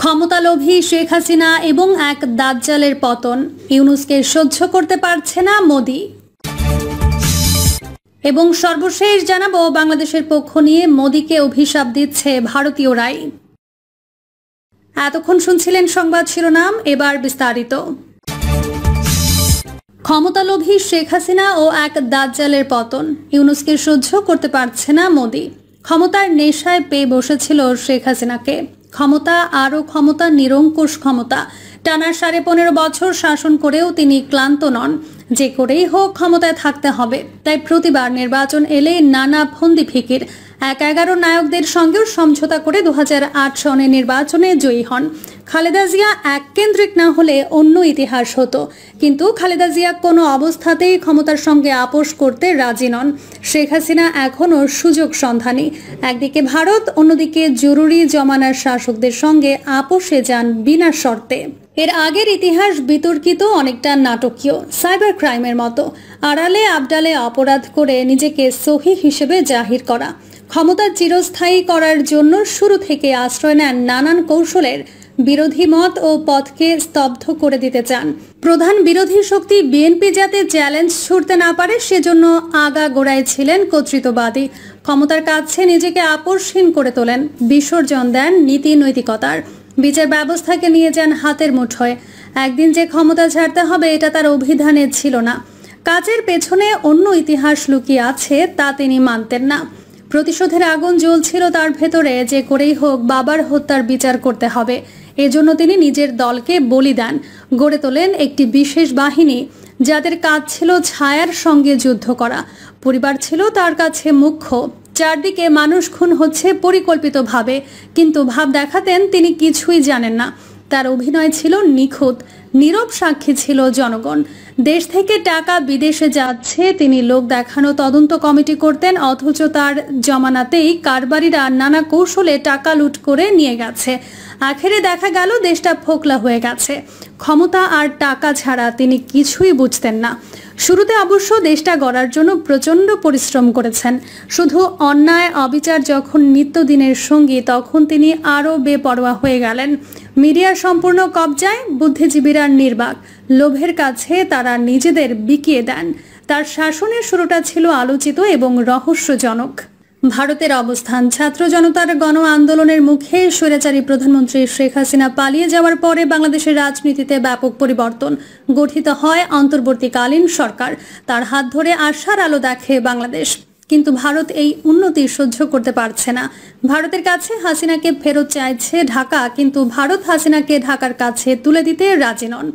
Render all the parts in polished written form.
ক্ষমতালোভী শেখ হাসিনা এবং এক দাজ্জালের পতন, ইউনূসকে সহ্য করতে পারছে না মোদি। এবং সর্বশেষ জানাবো বাংলাদেশের পক্ষ নিয়ে মোদিকে অভিশাপ দিচ্ছে ভারতীয়রাই। এতক্ষণ শুনছিলেন সংবাদ শিরোনাম, এবার বিস্তারিত। ক্ষমতালোভী শেখ হাসিনা ও এক দাজ্জালের পতন, ইউনূসকে সহ্য করতে পারছে না মোদি। ক্ষমতার নেশায় পেয়ে বসেছিল শেখ হাসিনাকে। ক্ষমতা, আরও ক্ষমতা, নিরঙ্কুশ ক্ষমতা। টানা 15.5 বছর শাসন করেও তিনি ক্লান্ত নন। যে করেই হোক ক্ষমতায় থাকতে হবে, তাই প্রতিবার নির্বাচন এলে নানা ফন্দি ফিকির। 11 নায়কদের সঙ্গেও সমঝোতা করে 2008 সনে নির্বাচনে জয়ী হন। খালেদা জিয়া এককেন্দ্রিক না হলে অন্য ইতিহাস হতো, কিন্তু খালেদা জিয়া কোনো অবস্থাতেই ক্ষমতার সঙ্গে আপোষ করতে রাজি নন। শেখ হাসিনা এখনও সুযোগ সন্ধানী। একদিকে ভারত, অন্যদিকে জরুরি জমানার শাসকদের সঙ্গে আপোষে যান বিনা শর্তে। এর আগের ইতিহাস বিতর্কিত, অনেকটা নাটকীয়, সাইবার ক্রাইমের মতো। আড়ালে আবডালে অপরাধ করে নিজেকে সহি হিসেবে জাহির করা, ক্ষমতা চিরস্থায়ী করার জন্য শুরু থেকে আশ্রয় নেন নানান কৌশলের। বিরোধী মত ও পথকে স্তব্ধ করে দিতে চান। প্রধান বিরোধী শক্তি বিএনপি যাতে চ্যালেঞ্জ ছুড়তে না পারে, সেজন্য আগাগোড়ায় ছিলেন কর্তৃত্ববাদী। ক্ষমতার কাছে নিজেকে আপোষহীন করে তোলেন, বিসর্জন দেন নীতি নৈতিকতার। বিচার ব্যবস্থাকে নিয়ে যান হাতের মুঠোয়। একদিন যে ক্ষমতা ছাড়তে হবে, এটা তার অভিধানে ছিল না। কাজের পেছনে অন্য ইতিহাস লুকিয়ে আছে, তা তিনি মানতেন না। প্রতিশোধের আগুন জ্বলছিল তার ভেতরে। যে করেই হোক বাবার হত্যার বিচার করতে হবে। এজন্য তিনি নিজের দলকে বলি দেন, গড়ে তোলেন একটি বিশেষ বাহিনী, যাদের কাজ ছিল ছায়ার সঙ্গে যুদ্ধ করা। পরিবার ছিল তার কাছে মুখ্য। চারদিকে মানুষ খুন হচ্ছে পরিকল্পিতভাবে, কিন্তু ভাব দেখাতেন তিনি কিছুই জানেন না। তার অভিনয় ছিল নিখুঁত, নীরব সাক্ষী ছিল জনগণ। দেশ থেকে টাকা বিদেশে যাচ্ছে, তিনি লোক দেখানো তদন্ত কমিটি করতেন, অথচ তার জমানাতেই কারবারিরা নানা কৌশলে টাকা লুট করে নিয়ে গেছে। আখেরে দেখা গেল দেশটা ফোকলা হয়ে গেছে। ক্ষমতা আর টাকা ছাড়া তিনি কিছুই বুঝতেন না। শুরুতে অবশ্য দেশটা গড়ার জন্য প্রচণ্ড পরিশ্রম করেছেন। শুধু অন্যায় অবিচার যখন নিত্যদিনের সঙ্গী, তখন তিনি আরও বেপরোয়া হয়ে গেলেন। মিডিয়ার সম্পূর্ণ কবজায়, বুদ্ধিজীবীরা নির্বাক। লোভের কাছে তারা নিজেদের বিকিয়ে দেন। তার শাসনের শুরুটা ছিল আলোচিত এবং রহস্যজনক। ভারতের অবস্থান, ছাত্র জনতার গণ আন্দোলনের মুখে স্বৈরাচারী প্রধানমন্ত্রী শেখ হাসিনা পালিয়ে যাওয়ার পরে বাংলাদেশের রাজনীতিতে ব্যাপক পরিবর্তন। গঠিত হয় অন্তর্বর্তীকালীন সরকার। তার হাত ধরে আশার আলো দেখে বাংলাদেশ। কিন্তু ভারত এই উন্নতি সহ্য করতে পারছে না। ভারতের কাছে হাসিনাকে ফেরত চাইছে ঢাকা, কিন্তু ভারত হাসিনাকে ঢাকার কাছে তুলে দিতে রাজি নন।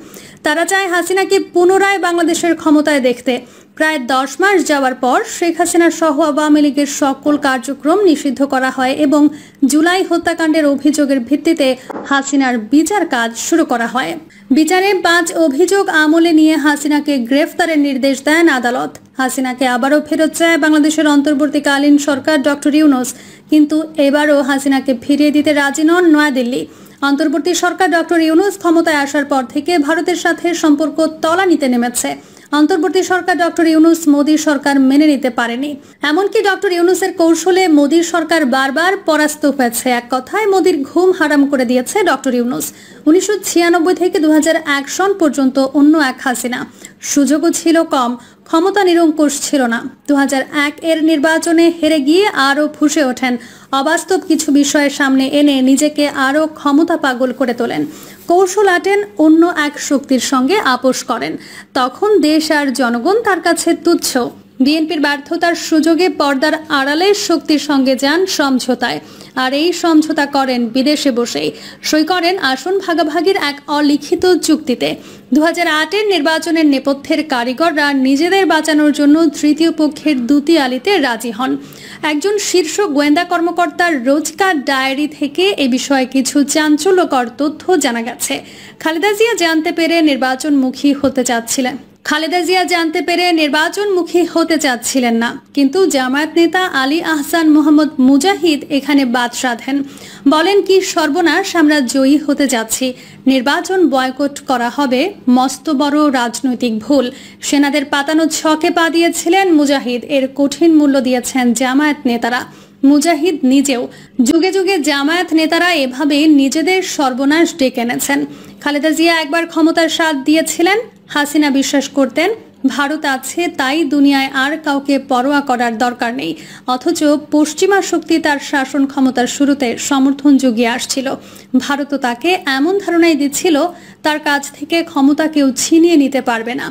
তারা চায় হাসিনাকে পুনরায় বাংলাদেশের ক্ষমতায় দেখতে। প্রায় 10 মাস যাওয়ার পর শেখ হাসিনা সহ আওয়ামী লীগের সকল কার্যক্রম নিষিদ্ধ করা হয় এবং জুলাই হত্যাকাণ্ডের অভিযোগের ভিত্তিতে হাসিনার বিচার কাজ শুরু করা হয়। বিচারে 5 অভিযোগ আমলে নিয়ে হাসিনাকে গ্রেফতারের নির্দেশ দেন আদালত। হাসিনাকে আবারও ফেরত চায় বাংলাদেশের অন্তর্বর্তীকালীন সরকার ডক্টর ইউনূস, কিন্তু এবারও হাসিনাকে ফিরিয়ে দিতে রাজি নন নয়াদিল্লি। অন্তর্বর্তী সরকার ডক্টর ইউনূস ক্ষমতায় আসার পর থেকে ভারতের সাথে সম্পর্ক তলানিতে নেমেছে। অন্তর্বর্তী সরকার ডক্টর ইউনূস মোদী সরকার মেনে নিতে পারেনি। এমনকি ডক্টর ইউনূসের কৌশলে মোদী সরকার বারবার পরাস্ত হয়েছে। এক কথায় মোদীর ঘুম হারাম করে দিয়েছে ডক্টর ইউনূস। 1996 থেকে 2001 সন পর্যন্ত অন্য এক হাসিনা। সুযোগও ছিল কম, ক্ষমতা নিরঙ্কুশ ছিল না। 2001 এর নির্বাচনে হেরে গিয়ে আরও ফুঁসে ওঠেন। অবাস্তব কিছু বিষয়ের সামনে এনে নিজেকে আরও ক্ষমতা পাগল করে তোলেন। কৌশল আটেন, অন্য এক শক্তির সঙ্গে আপোষ করেন। তখন দেশ আর জনগণ তার কাছে তুচ্ছ। বিএনপির ব্যর্থতার সুযোগে পর্দার আড়ালে শক্তির সঙ্গে যান সমঝোতায়। আর এই সমঝোতা করেন বিদেশে বসেই। সই করেন আসন ভাগাভাগির এক অলিখিত চুক্তিতে। 2008 নির্বাচনের নেপথ্যের কারিগররা নিজেদের বাঁচানোর জন্য তৃতীয় পক্ষের দুতিয়ালিতে রাজি হন। একজন শীর্ষ গোয়েন্দা কর্মকর্তার রোজকার ডায়েরি থেকে এ বিষয়ে কিছু চাঞ্চল্যকর তথ্য জানা গেছে। খালেদা জিয়া জানতে পেরে নির্বাচনমুখী হতে চাচ্ছিলেন না, কিন্তু জামায়াত নেতা আলী আহসান মোহাম্মদ মুজাহিদ এখানে বাদ সাধেন। বলেন, কি সর্বনাশ, আমরা জয়ী হতে যাচ্ছি, নির্বাচন বয়কট করা হবে, মস্ত বড় রাজনৈতিক ভুল। সেনাদের পাতানো ছকে পা দিয়েছিলেন মুজাহিদ, এর কঠিন মূল্য দিয়েছেন জামায়াত নেতারা। মুজাহিদ নিজেও। যুগে যুগে জামায়াত নেতারা এভাবে নিজেদের সর্বনাশ ডেকে এনেছেন। খালেদা জিয়া একবার ক্ষমতার স্বাদ দিয়েছিলেন। হাসিনা বিশ্বাস করতেন ভারত আছে, তাই দুনিয়ায় আর কাউকে পরোয়া করার দরকার নেই। অথচ পশ্চিমা শক্তি তার শাসন ক্ষমতার শুরুতে সমর্থন জুগিয়ে আসছিল। ভারতও তাকে এমন ধারণাই দিচ্ছিল তার কাছ থেকে ক্ষমতা কেউ ছিনিয়ে নিতে পারবে না।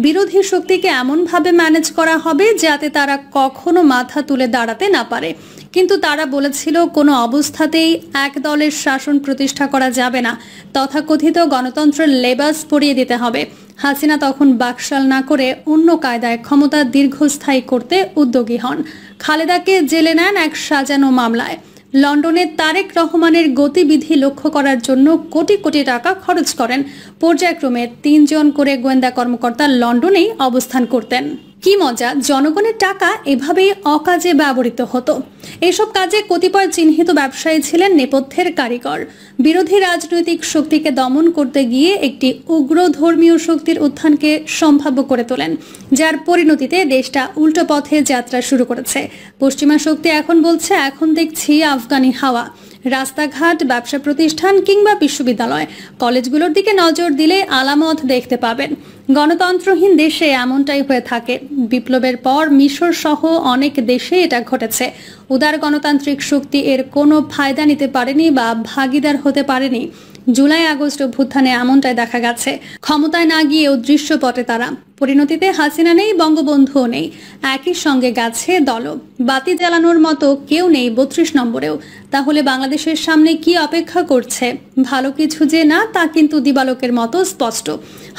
বিরোধী শক্তিকে এমনভাবে ম্যানেজ করা হবে যাতে তারা কখনো মাথা তুলে দাঁড়াতে না পারে। কিন্তু তারা বলেছিল কোনো অবস্থাতেই এক দলের শাসন প্রতিষ্ঠা করা যাবে না, তথাকথিত গণতন্ত্রের লেবাস পরিয়ে দিতে হবে। হাসিনা তখন বাকশাল না করে অন্য কায়দায় ক্ষমতা দীর্ঘস্থায়ী করতে উদ্যোগী হন। খালেদাকে জেলে নেন এক সাজানো মামলায়। লন্ডনে তারেক রহমানের গতিবিধি লক্ষ্য করার জন্য কোটি কোটি টাকা খরচ করেন। পর্যায়ক্রমে 3 জন করে গোয়েন্দা কর্মকর্তা লন্ডনেই অবস্থান করতেন। কি মজা, জনগণের টাকা এভাবেই অকাজে ব্যবহৃত হতো। এসব কাজে কতিপয় চিহ্নিত ব্যবসায়ী ছিলেন নেপথ্যের কারিগর। বিরোধী রাজনৈতিক শক্তিকে দমন করতে গিয়ে একটি উগ্র ধর্মীয় শক্তির উত্থানকে সম্ভাব্য করে তোলেন, যার পরিণতিতে দেশটা উল্টো পথে যাত্রা শুরু করেছে। পশ্চিমা শক্তি এখন বলছে, এখন দেখছি আফগানি হাওয়া। রাস্তাঘাট, ব্যবসা প্রতিষ্ঠান কিংবা বিশ্ববিদ্যালয়, কলেজগুলোর দিকে নজর দিলে আলামত দেখতে পাবেন। গণতন্ত্রহীন দেশে এমনটাই হয়ে থাকে। বিপ্লবের পর মিশর সহ অনেক দেশে এটা ঘটেছে। উদার গণতান্ত্রিক শক্তি এর কোনো ফায়দা নিতে পারেনি বা ভাগিদার হতে পারেনি। জুলাই আগস্ট অভ্যুত্থানে এমনটাই দেখা গেছে। ক্ষমতায় না গিয়েও দৃশ্যপটে তারা। পরিণতিতে হাসিনা নেই, বঙ্গবন্ধুও নেই, একই সঙ্গে গেছে দলও। বাতি জ্বালানোর মতো কেউ নেই 32 নম্বরেও। তাহলে বাংলাদেশের সামনে কি অপেক্ষা করছে? ভালো কিছু যে না, তা কিন্তু দিবালোকের মতো স্পষ্ট।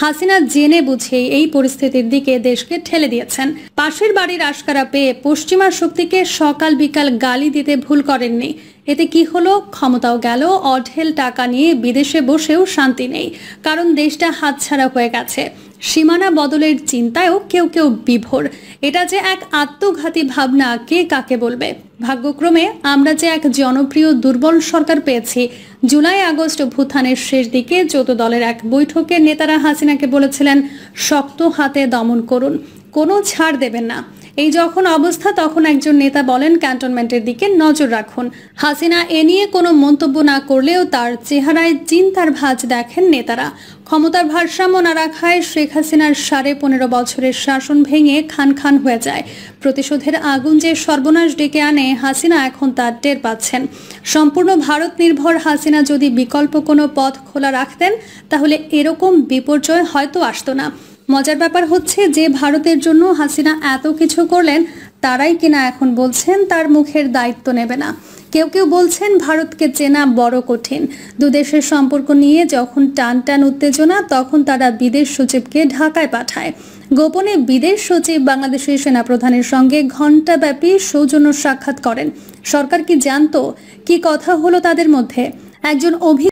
হাসিনা জেনে বুঝে এই পরিস্থিতির দিকে দেশকে ঠেলে দিয়েছেন। পাশের বাড়ির আশকারা পেয়ে পশ্চিমা শক্তিকে সকাল বিকাল গালি দিতে ভুল করেননি। এতে কি হলো? ক্ষমতাও গেল, অঢেল টাকা নিয়ে বিদেশে বসেও শান্তি নেই, কারণ দেশটা হাতছাড়া হয়ে গেছে। সীমানা বদলের চিন্তায়ও কেউ কেউ বিভোর। এটা যে এক আত্মঘাতী ভাবনা, কে কাকে বলবে? ভাগ্যক্রমে আমরা যে এক জনপ্রিয় দুর্বল সরকার পেয়েছি। জুলাই আগস্ট অভ্যুত্থানের শেষ দিকে 14 দলের এক বৈঠকে নেতারা হাসিনাকে বলেছিলেন, শক্ত হাতে দমন করুন, কোনো ছাড় দেবেন না। এই যখন অবস্থা, তখন একজন নেতা বলেন ক্যান্টনমেন্টের দিকে নজর রাখুন। হাসিনা এ নিয়ে কোনো মন্তব্য না করলেও তার চেহারায় চিন্তার ভাঁজ দেখেন নেতারা। ক্ষমতার ভারসাম্য না রাখায় শেখ হাসিনার 15.5 বছরের শাসন ভেঙে খান খান হয়ে যায়। প্রতিশোধের আগুন যে সর্বনাশ ডেকে আনে, হাসিনা এখন তার টের পাচ্ছেন। সম্পূর্ণ ভারত নির্ভর হাসিনা যদি বিকল্প কোনো পথ খোলা রাখতেন, তাহলে এরকম বিপর্যয় হয়তো আসতো না। মজার ব্যাপার হচ্ছে, যে ভারতের জন্য হাসিনা এত কিছু করলেন, তারাই কিনা এখন বলছেন তার মুখের দায়িত্ব নেবে না। কেউ কেউ বলছেন ভারতকে চেনা বড় কঠিন। দুদেশের সম্পর্ক নিয়ে যখন টান টান উত্তেজনা, তখন তারা বিদেশ সচিবকে ঢাকায় পাঠায়। গোপনে বিদেশ সচিব বাংলাদেশের সেনাপ্রধানের সঙ্গে ঘণ্টাব্যাপী সৌজন্য সাক্ষাৎ করেন। সরকার কি জানতো? কি কথা হলো তাদের মধ্যে? একজন